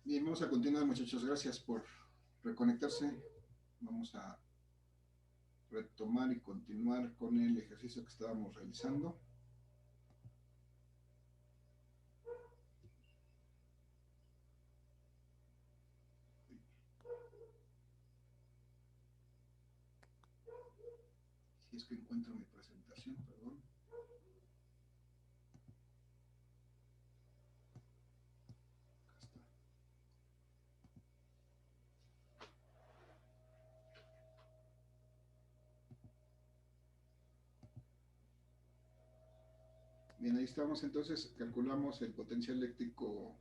Bien, vamos a continuar, muchachos. Gracias por reconectarse. Vamos a retomar y continuar con el ejercicio que estábamos realizando. Si es que encuentro mi presentación, perdón. Acá está. Bien, ahí estamos. Entonces, calculamos el potencial eléctrico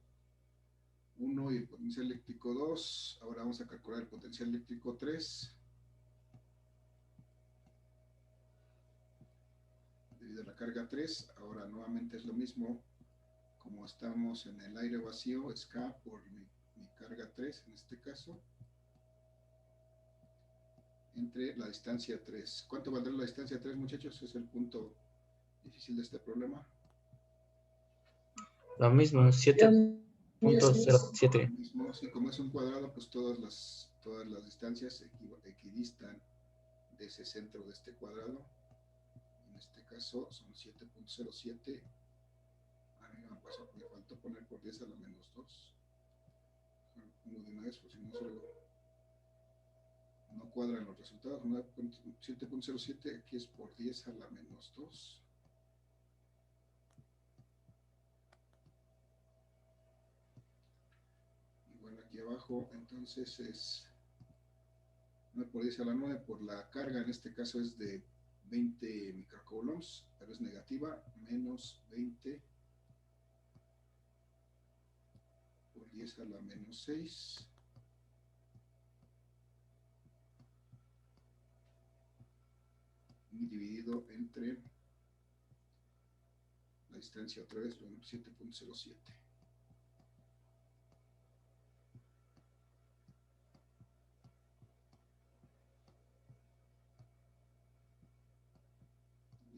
1 y el potencial eléctrico 2. Ahora vamos a calcular el potencial eléctrico 3. Debido a la carga 3, ahora nuevamente es lo mismo. Como estamos en el aire vacío, es K por mi carga 3 en este caso, entre la distancia 3. ¿Cuánto valdrá la distancia 3, muchachos? Es el punto difícil de este problema. Lo mismo, 7.07. Mismo, sí, como es un cuadrado, pues todas las distancias equidistan de ese centro de este cuadrado. En este caso son 7.07. Me faltó poner por 10 a la menos 2. Uno de una vez, pues si no solo no cuadran los resultados. 7.07 aquí es por 10 a la menos 2. Igual aquí abajo, entonces es 9 por 10 a la 9 por la carga, en este caso es de 20 microcoulombs, pero es negativa, menos 20 por 10 a la menos 6. Y dividido entre la distancia otra vez, 7.07.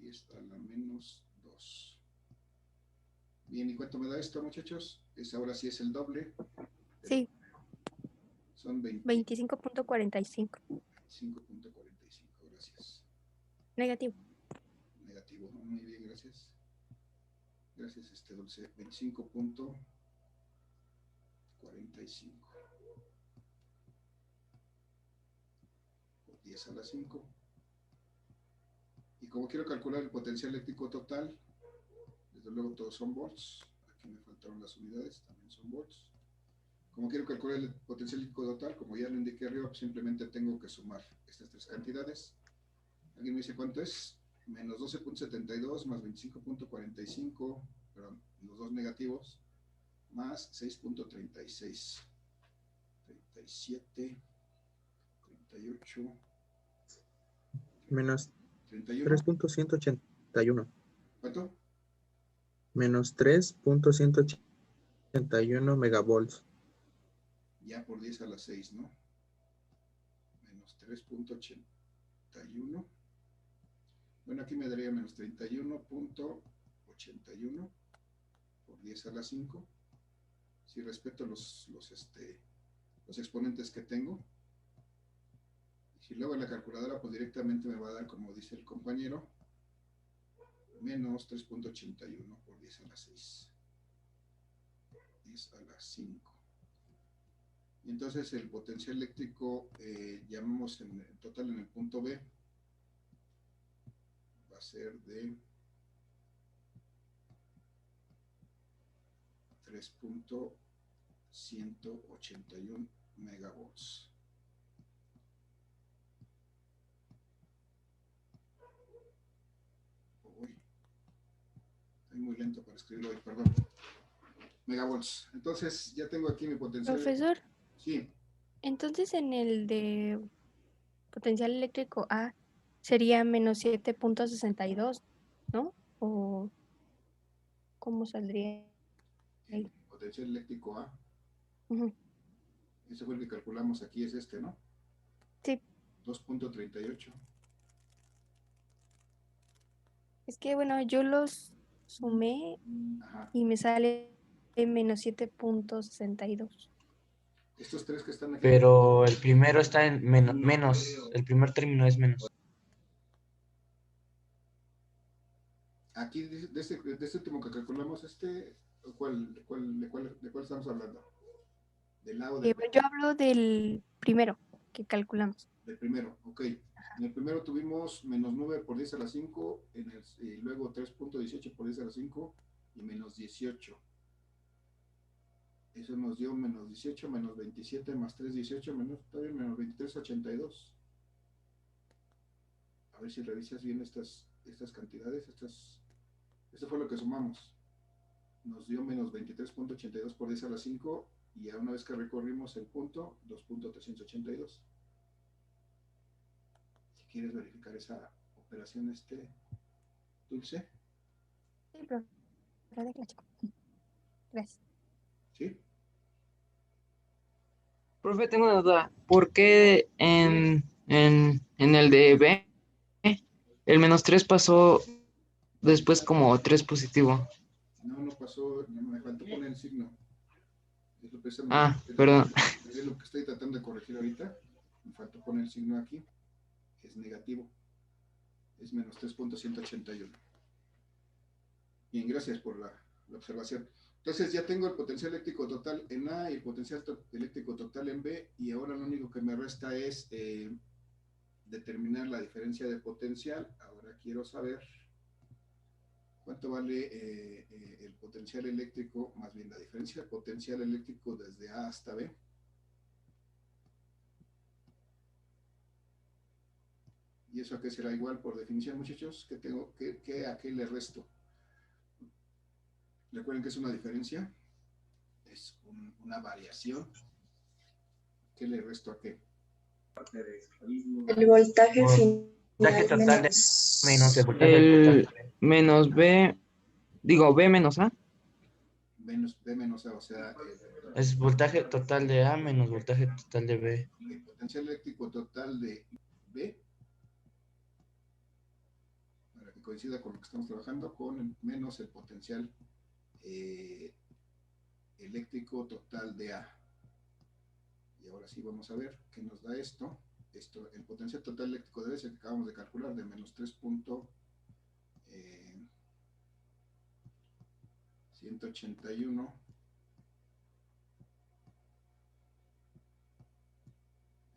Y está a la menos 2. Bien, ¿y cuánto me da esto, muchachos? Ahora sí es el doble. Sí. Son 25.45. 25.45, gracias. Negativo. Negativo, muy bien, gracias. Gracias, Dulce. 25.45 por 10 a la 5. Y como quiero calcular el potencial eléctrico total, desde luego todos son volts. Aquí me faltaron las unidades, también son volts. Como quiero calcular el potencial eléctrico total, como ya lo indiqué arriba, pues simplemente tengo que sumar estas tres cantidades. ¿Alguien me dice cuánto es? Menos 12.72 más 25.45, perdón, los dos negativos, más 6.36. 37, 38, menos 31. 3.181. ¿Cuánto? Menos 3.181 megavolts. Ya por 10 a la 6, ¿no? Menos 3.81. Bueno, aquí me daría menos 31.81 por 10 a la 5. Si respeto los exponentes que tengo. Si luego en la calculadora, pues directamente me va a dar, como dice el compañero, menos 3.81 por 10 a la 6. 10 a la 5. Y entonces el potencial eléctrico, llamamos en total en el punto B, va a ser de 3.181 megavolts. Uy, estoy muy lento para escribirlo hoy, perdón. Megavolts. Entonces ya tengo aquí mi potencial. Profesor. Sí. Entonces en el de potencial eléctrico A sería menos 7.62, ¿no? ¿O cómo saldría El ahí? potencial eléctrico A. Uh-huh. Ese fue el que calculamos aquí, es este, ¿no? Sí. 2.38. Es que bueno, yo los sumé. Ajá. Y me sale menos 7.62. Estos tres que están aquí. pero el primero está en menos, el primer término es menos. Aquí, de este último que calculamos, ¿de cuál estamos hablando? ¿Del A o del B? Yo hablo del primero que calculamos. Del primero, ok. En el primero tuvimos menos 9 por 10 a la 5, y luego 3.18 por 10 a la 5 y menos 18. Eso nos dio menos 18, menos 27, más 3, 18, menos 23, 82. A ver si revisas bien estas cantidades. Esto fue lo que sumamos. Nos dio menos 23.82 por 10 a la 5 y a una vez que recorrimos el punto, 2.382. Si quieres verificar esa operación, Dulce. Sí, pero déjala, chico. Gracias. ¿Sí? Profe, tengo una duda. ¿Por qué en el de B el -3 pasó después como 3 positivo? No pasó, me faltó poner el signo. Es lo, Perdón. es lo que estoy tratando de corregir ahorita. Me faltó poner el signo aquí. Es negativo. Es menos 3.181. Bien, gracias por la observación. Entonces ya tengo el potencial eléctrico total en A y el potencial eléctrico total en B, y ahora lo único que me resta es determinar la diferencia de potencial. Ahora quiero saber cuánto vale el potencial eléctrico, más bien la diferencia de potencial eléctrico desde A hasta B. ¿Y eso a qué será igual por definición, muchachos? ¿A qué le resto? Recuerden que es una diferencia, es una variación. ¿Qué le resto a qué? El voltaje Voltaje final total de menos el voltaje El total. menos B, digo B menos A. B menos A, o sea, Es voltaje total de A menos voltaje total de B. el potencial eléctrico total de B, para que coincida con lo que estamos trabajando, con menos el potencial eléctrico total de A. Y ahora sí vamos a ver qué nos da esto. El potencial total eléctrico de B es el que acabamos de calcular, de menos 3.181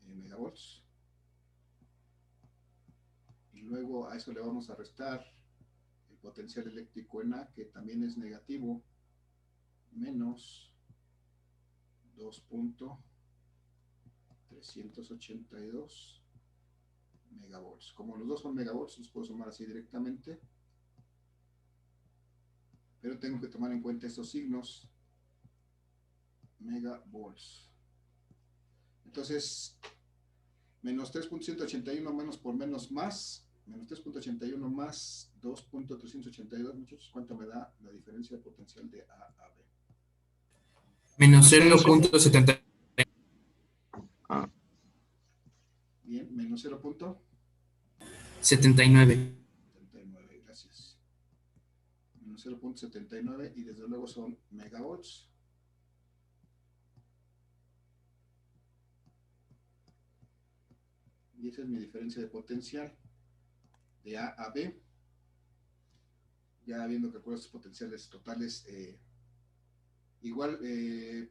megavolts. Y luego a eso le vamos a restar el potencial eléctrico en A, que también es negativo, menos 2.382 megavolts. Como los dos son megavolts, los puedo sumar así directamente, pero tengo que tomar en cuenta estos signos, megavolts. Entonces, menos 3.181 menos por menos más, menos 3.81 más 2.382, muchachos, ¿cuánto me da la diferencia de potencial de A a B? Menos 0.70. Bien, menos 0.79, 79. gracias. Menos 0.79 y desde luego son megavolts. Y esa es mi diferencia de potencial de A a B. Ya habiendo calculado estos potenciales totales, igual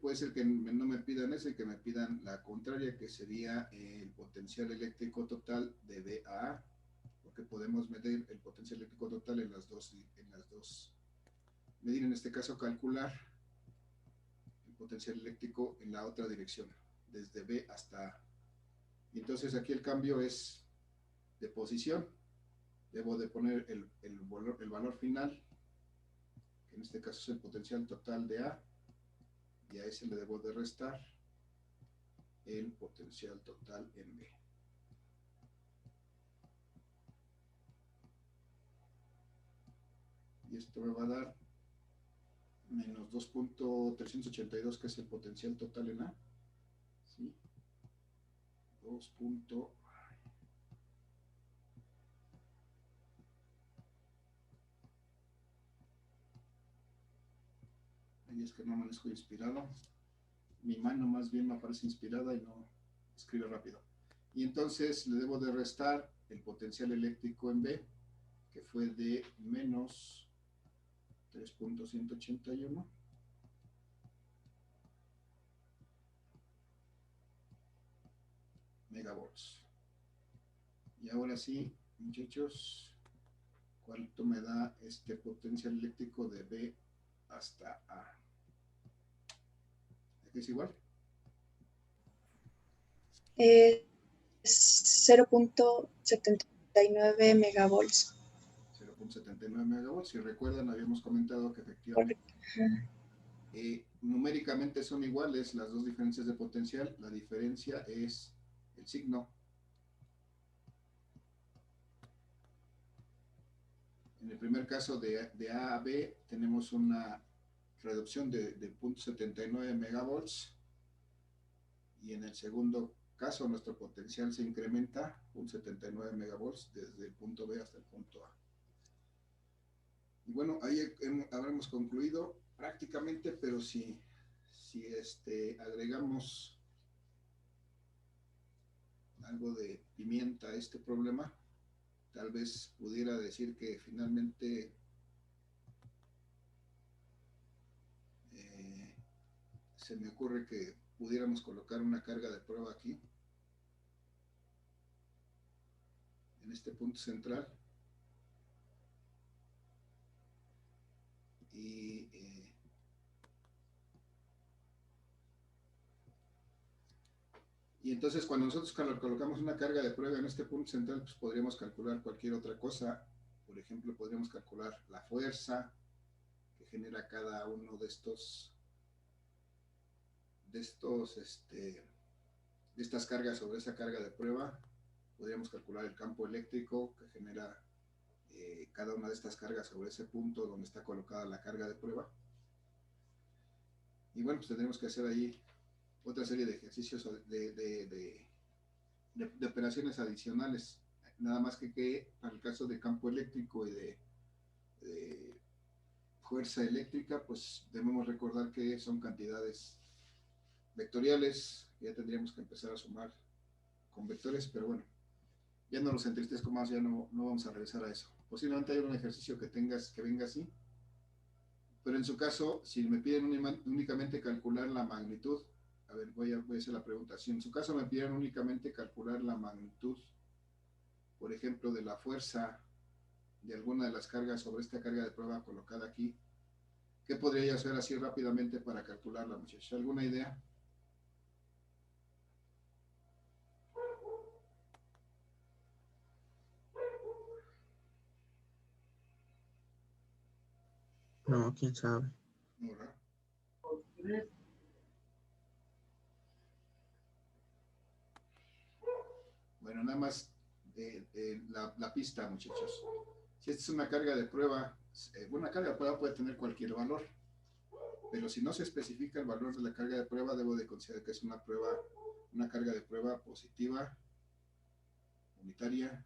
puede ser que no me pidan eso y que me pidan la contraria, que sería el potencial eléctrico total de B a A, porque podemos medir el potencial eléctrico total en las dos, medir en este caso, calcular el potencial eléctrico en la otra dirección, desde B hasta A. Y entonces aquí el cambio es de posición. Debo de poner el valor final, que en este caso es el potencial total de A, y a ese le debo de restar el potencial total en B. Y esto me va a dar menos 2.382, que es el potencial total en A. ¿Sí? 2. Ahí es que no amanezco inspirado. mi mano más bien me aparece inspirada y no escribe rápido. Y entonces le debo de restar el potencial eléctrico en B, que fue de menos 3.181 megavolts. Y ahora sí, muchachos, ¿cuánto me da este potencial eléctrico de B hasta A? ¿Aquí es igual? 0.79 megavolts. 0.79 megavolts. Si recuerdan, habíamos comentado que efectivamente numéricamente son iguales las dos diferencias de potencial. La diferencia es el signo. En el primer caso de A a B tenemos una reducción de 0.79 megavolts, y en el segundo caso nuestro potencial se incrementa 0.79 megavolts desde el punto B hasta el punto A. Y bueno, ahí habremos concluido prácticamente, pero si agregamos algo de pimienta a este problema, tal vez pudiera decir que finalmente se me ocurre que pudiéramos colocar una carga de prueba aquí, en este punto central, y entonces cuando nosotros colocamos una carga de prueba en este punto central, pues podríamos calcular cualquier otra cosa. Por ejemplo, podríamos calcular la fuerza que genera cada uno de estas cargas sobre esa carga de prueba. Podríamos calcular el campo eléctrico que genera cada una de estas cargas sobre ese punto donde está colocada la carga de prueba. Y bueno, pues tendremos que hacer ahí otra serie de ejercicios de operaciones adicionales. Nada más que para el caso de campo eléctrico y de fuerza eléctrica, pues debemos recordar que son cantidades vectoriales. Ya tendríamos que empezar a sumar con vectores, pero bueno, ya no los entristezco más, ya no vamos a regresar a eso. Posiblemente haya un ejercicio que venga así, pero en su caso, si me piden únicamente calcular la magnitud, a ver, voy a hacer la pregunta. Si en su caso me pidieran únicamente calcular la magnitud, por ejemplo, de la fuerza de alguna de las cargas sobre esta carga de prueba colocada aquí, ¿qué podría yo hacer así rápidamente para calcularla, muchachos? ¿Alguna idea? No, quién sabe. ¿Verdad? Bueno, nada más la pista, muchachos. Si esta es una carga de prueba, una carga de prueba puede tener cualquier valor, pero si no se especifica el valor de la carga de prueba, debo de considerar que es una carga de prueba positiva, unitaria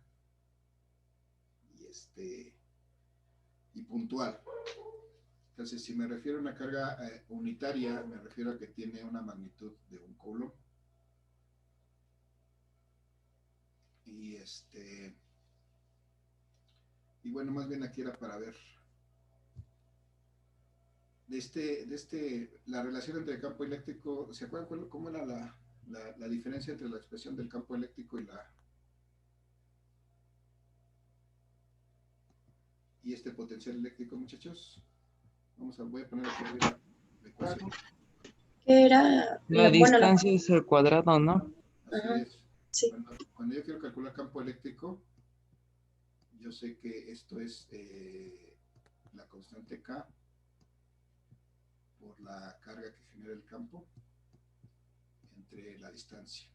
y puntual. Entonces, si me refiero a una carga unitaria, me refiero a que tiene una magnitud de 1 coulomb. Y bueno, más bien aquí era para ver la relación entre el campo eléctrico. ¿Se acuerdan cómo era la diferencia entre la expresión del campo eléctrico y este potencial eléctrico, muchachos? Voy a poner aquí la ecuación. Era La distancia es el cuadrado, ¿no? Así es. Sí. Cuando yo quiero calcular campo eléctrico, yo sé que esto es la constante K por la carga que genera el campo entre la distancia.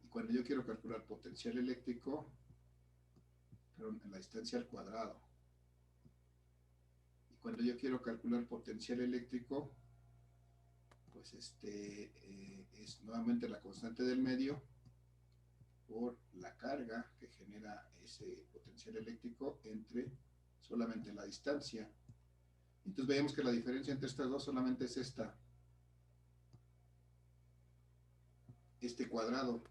Y cuando yo quiero calcular potencial eléctrico, perdón, en la distancia al cuadrado. Y cuando yo quiero calcular potencial eléctrico, pues es nuevamente la constante del medio por la carga que genera ese potencial eléctrico entre solamente la distancia. Entonces veamos que la diferencia entre estas dos solamente es esta. este cuadrado.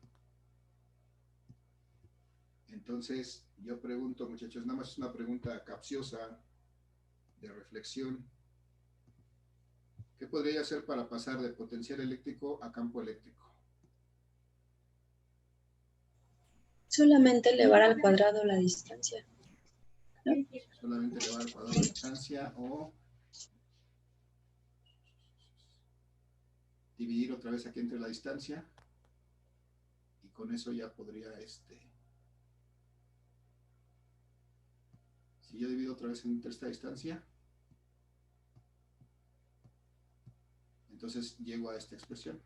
Entonces, yo pregunto, muchachos, nada más es una pregunta capciosa de reflexión. ¿Qué podría hacer para pasar de potencial eléctrico a campo eléctrico? Solamente elevar al cuadrado la distancia. ¿No? Solamente elevar al cuadrado la distancia o dividir otra vez aquí entre la distancia y con eso ya podría si yo divido otra vez entre esta distancia, entonces llego a esta expresión.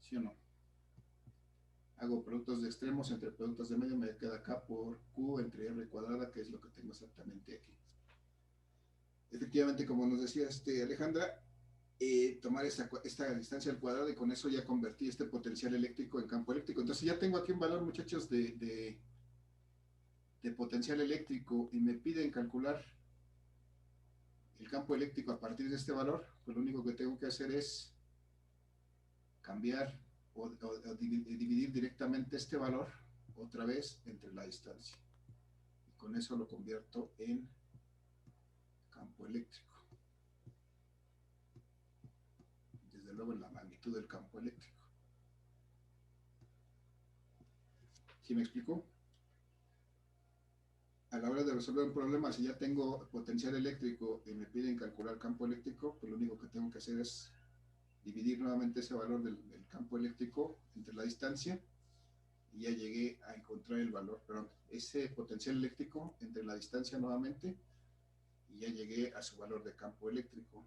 ¿Sí o no? Hago productos de extremos entre productos de medio, me queda acá por Q entre R cuadrada, que es lo que tengo exactamente aquí. Efectivamente, como nos decía Alejandra, tomar esta distancia al cuadrado y con eso ya convertí este potencial eléctrico en campo eléctrico. Entonces ya tengo aquí un valor, muchachos, de potencial eléctrico y me piden calcular el campo eléctrico a partir de este valor. Pues lo único que tengo que hacer es cambiar o dividir directamente este valor otra vez entre la distancia. Y con eso lo convierto en campo eléctrico. Desde luego en la magnitud del campo eléctrico. ¿Sí me explico? A la hora de resolver un problema, si ya tengo potencial eléctrico y me piden calcular campo eléctrico, pues lo único que tengo que hacer es dividir nuevamente ese valor del campo eléctrico entre la distancia y ya llegué a encontrar el valor, perdón, ese potencial eléctrico entre la distancia nuevamente y ya llegué a su valor de campo eléctrico.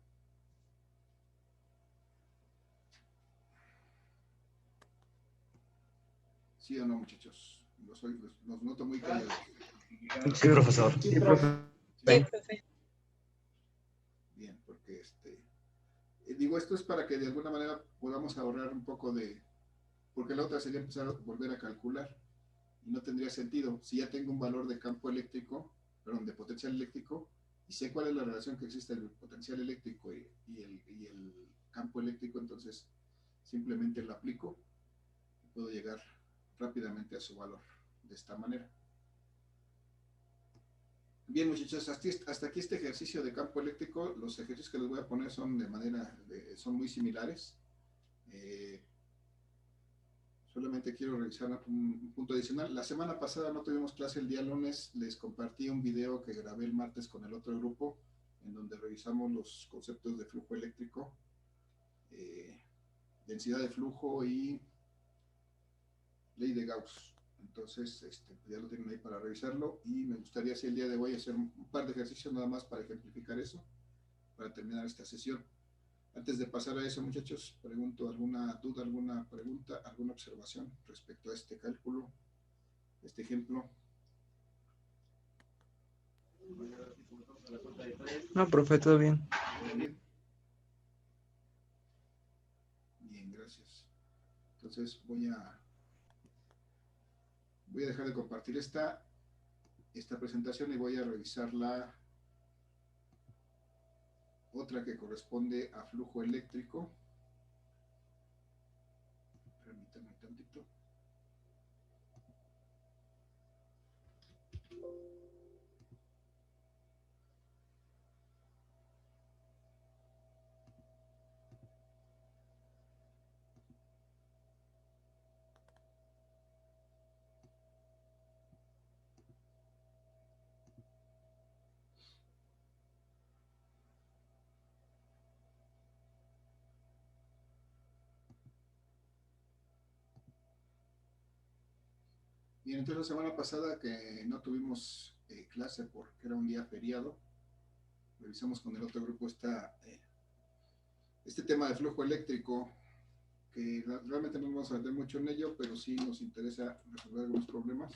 ¿Sí o no, muchachos? Los noto muy callados. Sí, profesor. Sí, profe. Sí, profe. Bien, porque digo, esto es para que de alguna manera podamos ahorrar un poco porque la otra sería empezar a volver a calcular y no tendría sentido. Si ya tengo un valor de campo eléctrico, perdón, de potencial eléctrico, y sé cuál es la relación que existe entre el potencial eléctrico y el campo eléctrico, entonces simplemente lo aplico y puedo llegar rápidamente a su valor de esta manera. Bien, muchachos, hasta aquí este ejercicio de campo eléctrico. Los ejercicios que les voy a poner son son muy similares. Solamente quiero revisar un punto adicional. La semana pasada no tuvimos clase, el día lunes les compartí un video que grabé el martes con el otro grupo, en donde revisamos los conceptos de flujo eléctrico, densidad de flujo y ley de Gauss. Entonces, ya lo tienen ahí para revisarlo y me gustaría, si el día de hoy, hacer un par de ejercicios nada más para ejemplificar eso, para terminar esta sesión. Antes de pasar a eso, muchachos, pregunto alguna duda, alguna pregunta, alguna observación respecto a este cálculo, este ejemplo. No, profe, todo bien. ¿Todo bien? Bien, gracias. Entonces voy a dejar de compartir esta presentación y voy a revisar la otra que corresponde a flujo eléctrico. Permítanme un tantito. Bien, entonces la semana pasada que no tuvimos clase porque era un día feriado, revisamos con el otro grupo este tema de flujo eléctrico, que realmente no nos vamos a meter mucho en ello, pero sí nos interesa resolver algunos problemas,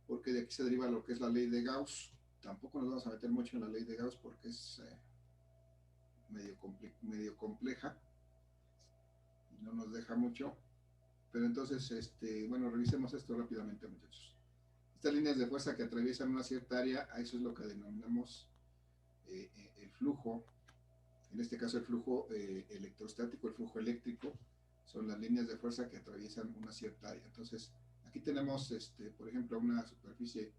porque de aquí se deriva lo que es la ley de Gauss. Tampoco nos vamos a meter mucho en la ley de Gauss porque es medio compleja y no nos deja mucho. Pero entonces, bueno, revisemos esto rápidamente, muchachos. Estas líneas de fuerza que atraviesan una cierta área, a eso es lo que denominamos el flujo. En este caso el flujo electrostático, el flujo eléctrico, son las líneas de fuerza que atraviesan una cierta área. Entonces, aquí tenemos, por ejemplo, una superficie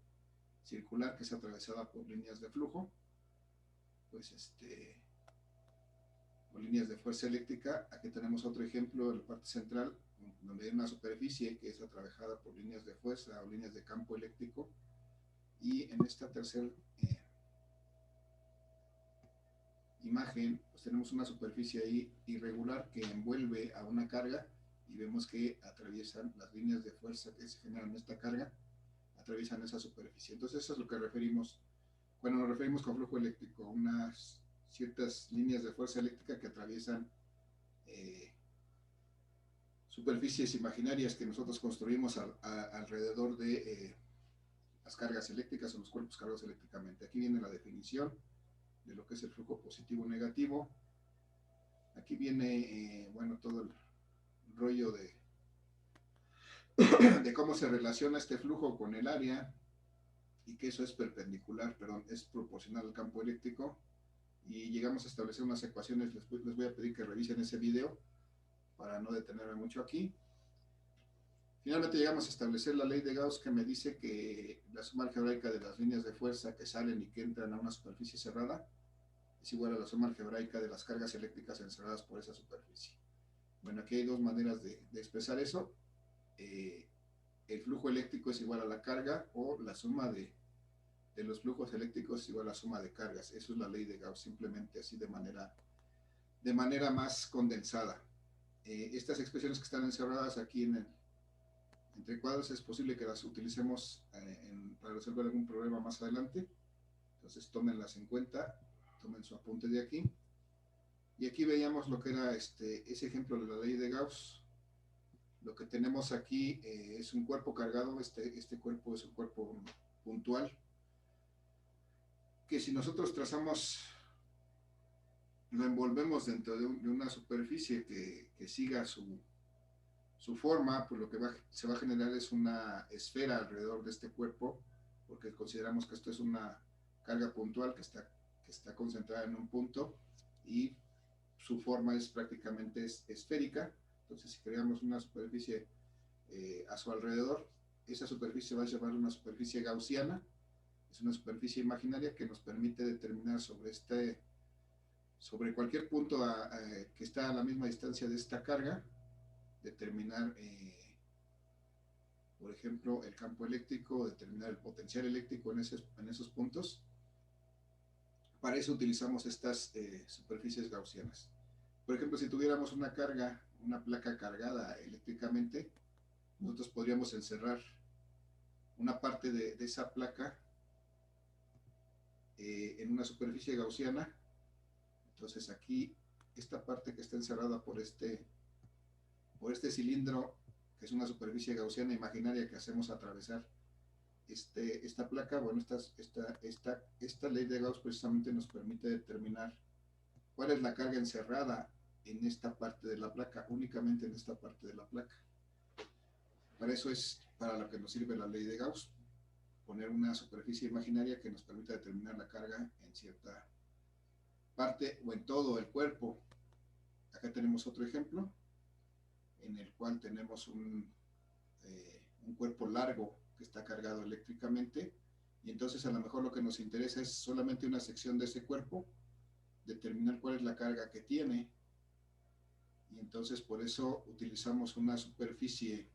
circular que es atravesada por líneas de flujo, pues o líneas de fuerza eléctrica. Aquí tenemos otro ejemplo en la parte central, donde hay una superficie que es atravesada por líneas de fuerza o líneas de campo eléctrico. Y en esta tercera imagen, pues tenemos una superficie ahí irregular que envuelve a una carga y vemos que atraviesan las líneas de fuerza que se generan en esta carga, atraviesan esa superficie. Entonces eso es lo que referimos cuando nos referimos con flujo eléctrico, unas ciertas líneas de fuerza eléctrica que atraviesan superficies imaginarias que nosotros construimos alrededor de las cargas eléctricas o los cuerpos cargados eléctricamente. Aquí viene la definición de lo que es el flujo positivo o negativo. Aquí viene, bueno, todo el rollo de cómo se relaciona este flujo con el área y que eso es perpendicular, perdón, es proporcional al campo eléctrico. Y llegamos a establecer unas ecuaciones, les voy a pedir que revisen ese video para no detenerme mucho aquí. Finalmente llegamos a establecer la ley de Gauss, que me dice que la suma algebraica de las líneas de fuerza que salen y que entran a una superficie cerrada es igual a la suma algebraica de las cargas eléctricas encerradas por esa superficie. Bueno, aquí hay dos maneras de expresar eso. El flujo eléctrico es igual a la carga, o la suma de los flujos eléctricos es igual a la suma de cargas. Eso es la ley de Gauss, simplemente así de manera más condensada. Estas expresiones que están encerradas aquí entre cuadros es posible que las utilicemos para resolver algún problema más adelante. Entonces tómenlas en cuenta, tomen su apunte de aquí. Y aquí veíamos lo que era ese ejemplo de la ley de Gauss. Lo que tenemos aquí es un cuerpo cargado. Este cuerpo es un cuerpo puntual, que si nosotros trazamos, lo envolvemos dentro de una superficie que siga su forma, pues lo que se va a generar es una esfera alrededor de este cuerpo, porque consideramos que esto es una carga puntual que está concentrada en un punto y su forma es prácticamente esférica. Entonces, si creamos una superficie a su alrededor, esa superficie va a llamar una superficie gaussiana. Es una superficie imaginaria que nos permite determinar sobre cualquier punto que está a la misma distancia de esta carga, determinar, por ejemplo, el campo eléctrico, determinar el potencial eléctrico en esos puntos. Para eso utilizamos estas superficies gaussianas. Por ejemplo, si tuviéramos una placa cargada eléctricamente, nosotros podríamos encerrar una parte de esa placa en una superficie gaussiana. Entonces aquí, esta parte que está encerrada por este cilindro, que es una superficie gaussiana imaginaria que hacemos atravesar esta placa, bueno, esta ley de Gauss precisamente nos permite determinar cuál es la carga encerrada en esta parte de la placa, únicamente en esta parte de la placa. Para eso es para lo que nos sirve la ley de Gauss, poner una superficie imaginaria que nos permita determinar la carga en cierta parte o en todo el cuerpo. Acá tenemos otro ejemplo en el cual tenemos un cuerpo largo que está cargado eléctricamente, y entonces a lo mejor lo que nos interesa es solamente una sección de ese cuerpo, determinar cuál es la carga que tiene, y entonces por eso utilizamos una superficie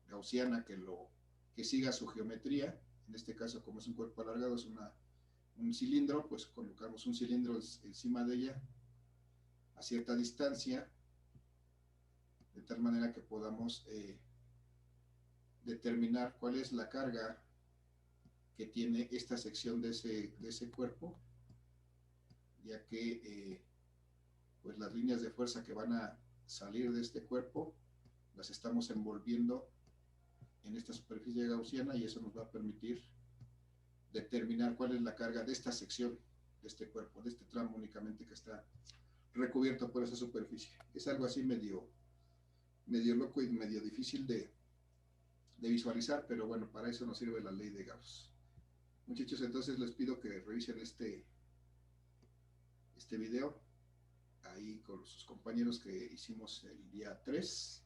gaussiana que siga su geometría. En este caso, como es un cuerpo alargado, es un cilindro, pues colocamos un cilindro encima de ella a cierta distancia, de tal manera que podamos determinar cuál es la carga que tiene esta sección de ese cuerpo, ya que pues las líneas de fuerza que van a salir de este cuerpo las estamos envolviendo en esta superficie gaussiana, y eso nos va a permitir determinar cuál es la carga de esta sección de este cuerpo, de este tramo únicamente que está recubierto por esa superficie. Es algo así medio loco y medio difícil de visualizar, pero bueno, para eso nos sirve la ley de Gauss. Muchachos, entonces les pido que revisen este video ahí con sus compañeros que hicimos el día 3.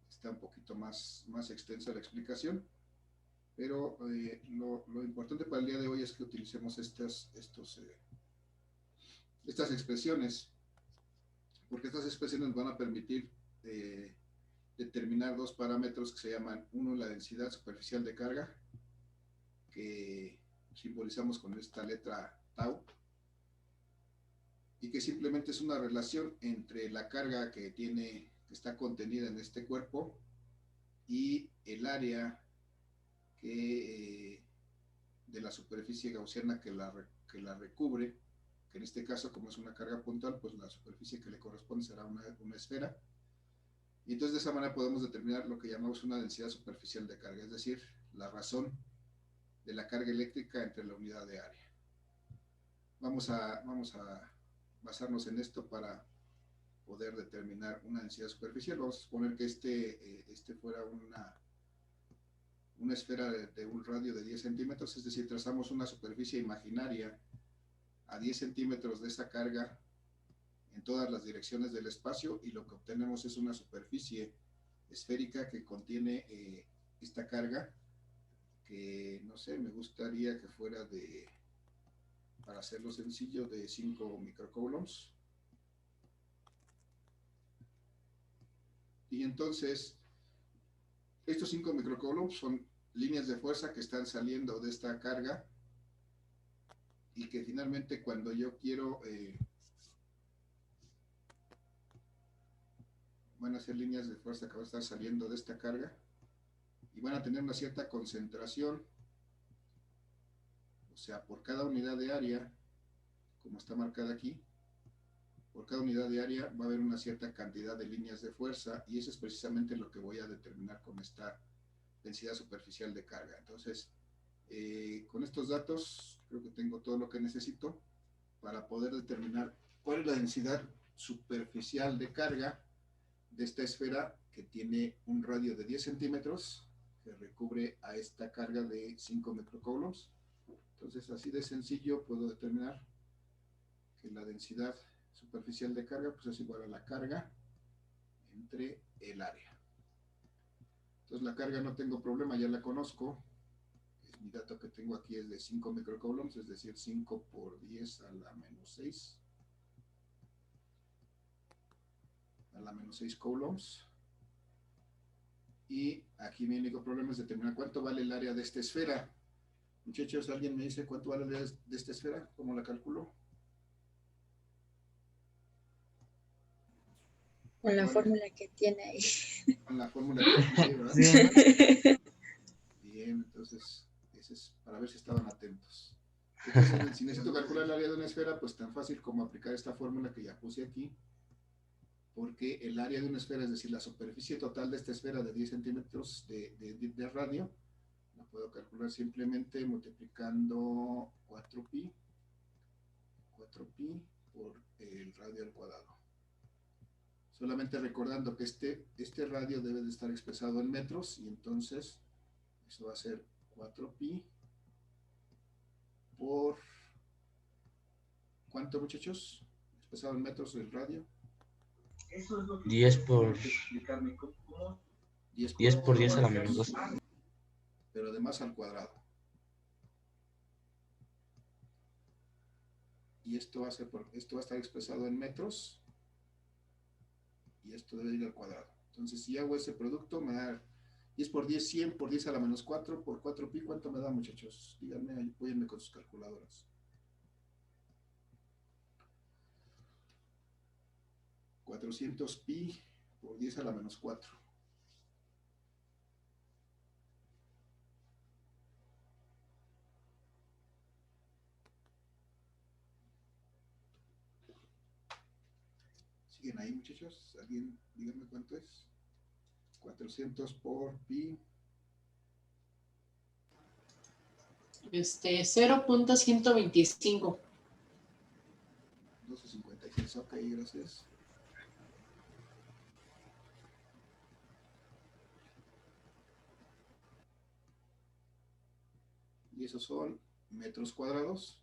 Está un poquito más extensa la explicación, pero lo importante para el día de hoy es que utilicemos estas expresiones, porque estas expresiones nos van a permitir determinar dos parámetros que se llaman, uno, la densidad superficial de carga, que simbolizamos con esta letra tau, y que simplemente es una relación entre la carga que está contenida en este cuerpo y el área de la superficie gaussiana que la recubre, que en este caso, como es una carga puntual, pues la superficie que le corresponde será una esfera. Y entonces de esa manera podemos determinar lo que llamamos una densidad superficial de carga, es decir, la razón de la carga eléctrica entre la unidad de área. Vamos a basarnos en esto para poder determinar una densidad superficial. Vamos a suponer que este fuera una esfera de un radio de 10 centímetros, es decir, trazamos una superficie imaginaria a 10 centímetros de esa carga en todas las direcciones del espacio, y lo que obtenemos es una superficie esférica que contiene esta carga, que no sé, me gustaría que fuera para hacerlo sencillo, de 5 microcoulombs. Y entonces estos 5 microcoulombs son líneas de fuerza que están saliendo de esta carga, y que finalmente, cuando yo quiero van a ser líneas de fuerza que van a estar saliendo de esta carga y van a tener una cierta concentración. O sea, por cada unidad de área, como está marcada aquí, por cada unidad de área va a haber una cierta cantidad de líneas de fuerza, y eso es precisamente lo que voy a determinar con esta densidad superficial de carga. Entonces, con estos datos creo que tengo todo lo que necesito para poder determinar cuál es la densidad superficial de carga de esta esfera que tiene un radio de 10 centímetros, que recubre a esta carga de 5 microcoulombs. Entonces, así de sencillo puedo determinar que la densidad superficial de carga pues es igual a la carga entre el área. Entonces, la carga no tengo problema, ya la conozco. Mi dato que tengo aquí es de 5 microcoulombs, es decir, 5 por 10 a la menos 6. A la menos 6 coulombs. Y aquí mi único problema es determinar cuánto vale el área de esta esfera. Muchachos, ¿alguien me dice cuánto vale el área de esta esfera? ¿Cómo la calculo? Con la fórmula que tiene ahí. Con la fórmula que tiene ahí, ¿verdad? Sí. Bien, entonces, ese es para ver si estaban atentos. Entonces, si necesito calcular el área de una esfera, pues tan fácil como aplicar esta fórmula que ya puse aquí, porque el área de una esfera, es decir, la superficie total de esta esfera de 10 centímetros de radio, la puedo calcular simplemente multiplicando 4pi por el radio al cuadrado. Solamente recordando que este radio debe de estar expresado en metros, y entonces eso va a ser 4pi por... ¿Cuánto, muchachos? Expresado en metros el radio. 10 por 10 a la menos 2. Pero además al cuadrado. Y esto va a estar expresado en metros, y esto debe ir al cuadrado. Entonces, si hago ese producto, me da 10 por 10, 100 por 10 a la menos 4 por 4pi. ¿Cuánto me da, muchachos? Díganme, apóyenme con sus calculadoras. 400pi por 10 a la menos 4. ¿Siguen ahí, muchachos? ¿Alguien? Díganme cuánto es. 400 por pi. 0.125. 12.56, ok, gracias. Y esos son metros cuadrados.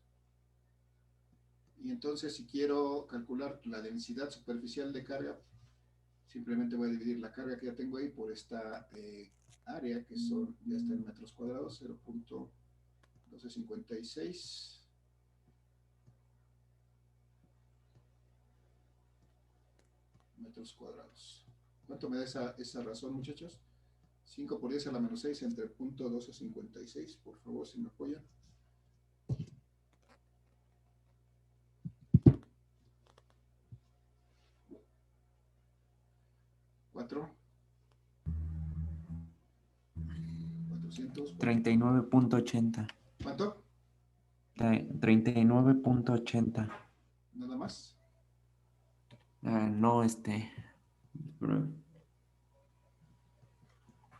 Y entonces si quiero calcular la densidad superficial de carga, simplemente voy a dividir la carga que ya tengo ahí por esta área, que son, ya está en metros cuadrados, 0.1256. Metros cuadrados. ¿Cuánto me da esa razón, muchachos? 5 por 10 a la menos 6 entre 0.1256. Por favor, si me apoyan. ¿4? 400. 39.80. ¿Cuánto? 39.80. Nada más. No,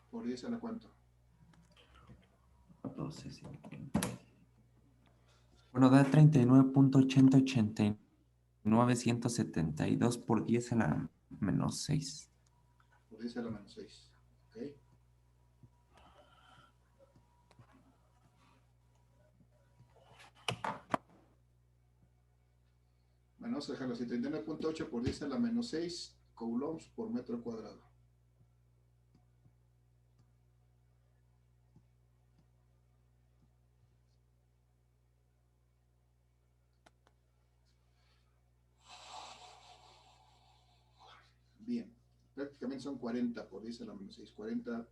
¿Por 10 a la cuánto? 12, 50. Bueno, da 39.808972 por 10 a la menos 6. Por 10 a la menos 6. Ok. Bueno, vamos a dejarlo así. 39.8 por 10 a la menos 6 coulombs por metro cuadrado. Bien, prácticamente son 40 por 10 a la menos 6, 40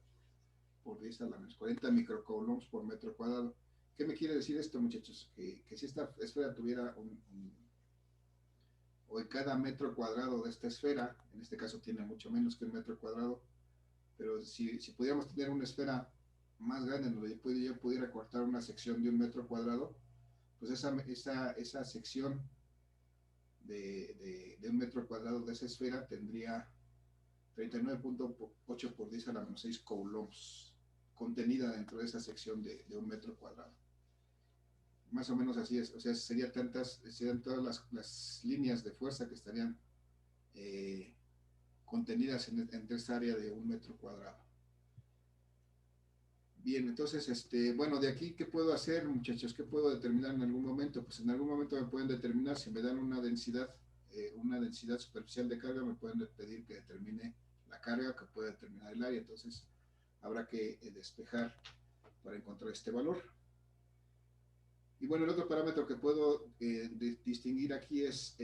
por 10 a la menos 40 microcoulombs por metro cuadrado. ¿Qué me quiere decir esto, muchachos? Que si esta esfera tuviera o en cada metro cuadrado de esta esfera, en este caso tiene mucho menos que un metro cuadrado, pero si pudiéramos tener una esfera más grande donde yo pudiera cortar una sección de un metro cuadrado, pues esa sección de un metro cuadrado de esa esfera tendría 39.8 por 10 a la menos 6 coulombs contenida dentro de esa sección de un metro cuadrado. Más o menos así es, o sea, serían todas las líneas de fuerza que estarían contenidas en esta área de un metro cuadrado. Bien, entonces, bueno, de aquí, ¿qué puedo hacer, muchachos? ¿Qué puedo determinar en algún momento? Pues en algún momento me pueden determinar, si me dan una densidad superficial de carga, me pueden pedir que determine la carga, que pueda determinar el área. Entonces, habrá que despejar para encontrar este valor. Y bueno, el otro parámetro que puedo distinguir aquí es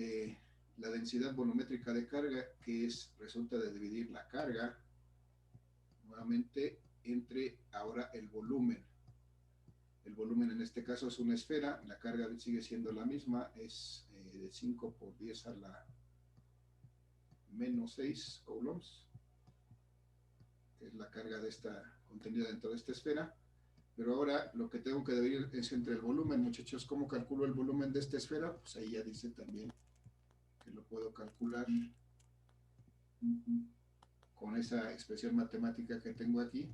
la densidad volumétrica de carga, que resulta de dividir la carga, nuevamente, entre ahora el volumen. El volumen en este caso es una esfera, la carga sigue siendo la misma, es de 5 por 10 a la menos 6 coulombs, que es la carga de esta contenida dentro de esta esfera. Pero ahora lo que tengo que dividir es entre el volumen, muchachos. ¿Cómo calculo el volumen de esta esfera? Pues ahí ya dice también que lo puedo calcular con esa expresión matemática que tengo aquí.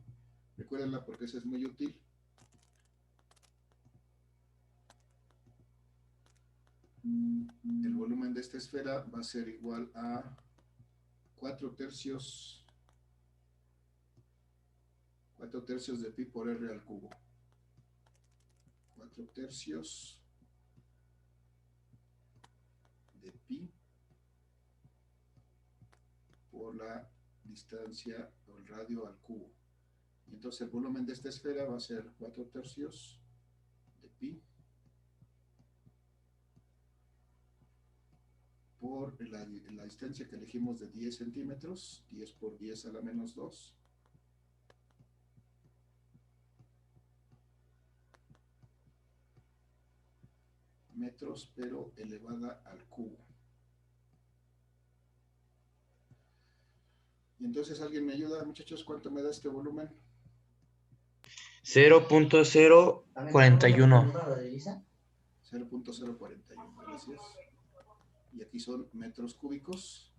Recuérdenla porque esa es muy útil. El volumen de esta esfera va a ser igual a 4 tercios de pi por r al cubo. 4 tercios de pi por la distancia o el radio al cubo. Y entonces el volumen de esta esfera va a ser 4 tercios de pi por la distancia que elegimos de 10 centímetros, 10 por 10 a la menos 2, metros, pero elevada al cubo. Y entonces, ¿alguien me ayuda, muchachos? ¿Cuánto me da este volumen? 0.041. 0.041, gracias. Y aquí son metros cúbicos.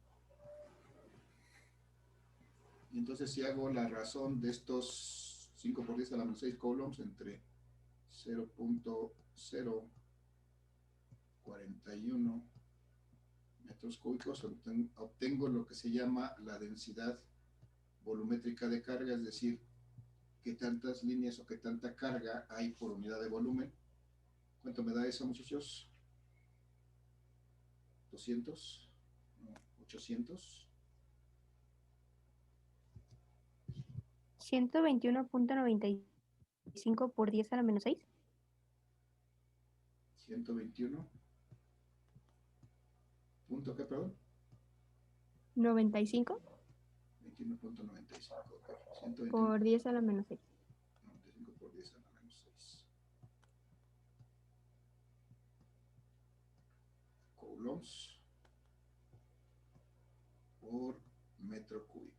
Y entonces si hago la razón de estos 5 por 10 a la menos 6 coulombs entre 0.041 metros cúbicos, obtengo lo que se llama la densidad volumétrica de carga, es decir, qué tantas líneas o qué tanta carga hay por unidad de volumen. ¿Cuánto me da eso, muchachos? 200, no, 800, 121.95 por 10 a la menos 6. 121. ¿Punto qué, perdón? 95 21.95. Ok. 121. por 10 a la menos 6. 95 por 10 a la menos 6. Coulombs por metro cúbico.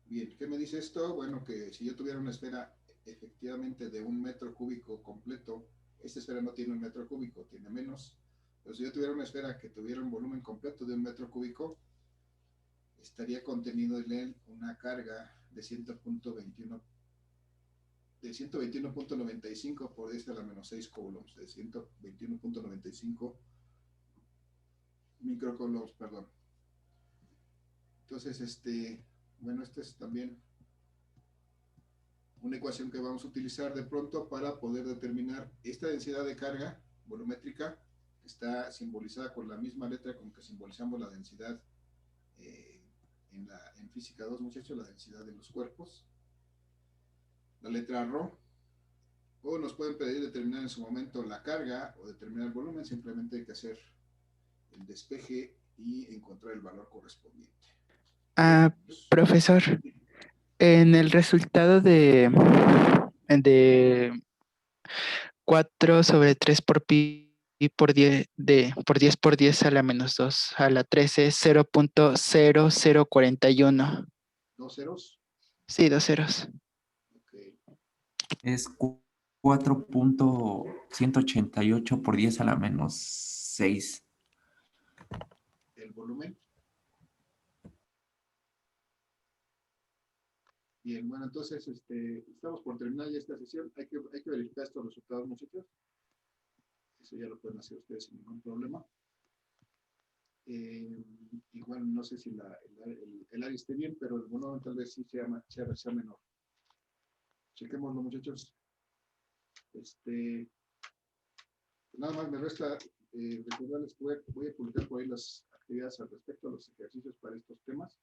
Bien, ¿qué me dice esto? Bueno, que si yo tuviera una esfera efectivamente de 1 metro cúbico completo, esta esfera no tiene 1 metro cúbico, tiene menos. Pero si yo tuviera una esfera que tuviera un volumen completo de 1 metro cúbico, estaría contenido en él una carga de 121.95 por 10 a la menos 6 coulombs, de 121.95 microcoulombs, perdón. Entonces, bueno, esta es también una ecuación que vamos a utilizar de pronto para poder determinar esta densidad de carga volumétrica, que está simbolizada con la misma letra con que simbolizamos la densidad en física 2, muchachos, la densidad de los cuerpos. La letra ρ, o nos pueden pedir determinar en su momento la carga o determinar el volumen, simplemente hay que hacer el despeje y encontrar el valor correspondiente. Profesor, en el resultado de 4 sobre 3 por pi por 10 por 10 a la menos 2 a la 13 es 0.0041. ¿Dos ceros? Sí, 2 ceros. Ok. Es 4.188 por 10 a la menos 6. El volumen. Bien, bueno, entonces estamos por terminar ya esta sesión. Hay que verificar estos resultados, muchachos. Eso ya lo pueden hacer ustedes sin ningún problema. Igual no sé si el área esté bien, pero el volumen tal vez sí sea menor. Chequémoslo, muchachos. Nada más me resta recordarles que voy a publicar por ahí las actividades al respecto, los ejercicios para estos temas.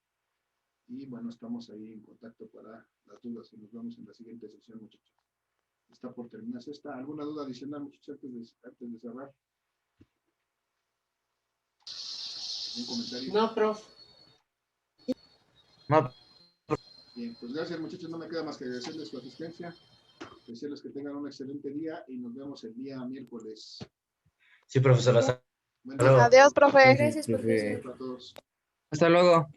Y bueno, estamos ahí en contacto para las dudas y nos vemos en la siguiente sesión, muchachos. Está por terminarse esta. ¿Alguna duda adicional, muchachos, antes de cerrar? ¿Un comentario? No, prof. No, Bien, pues gracias, muchachos. No me queda más que agradecerles su asistencia. Desearles que tengan un excelente día y nos vemos el día miércoles. sí, profesor. Hasta Buen luego. día. Adiós, profe. Gracias, profe. Para todos. Hasta luego.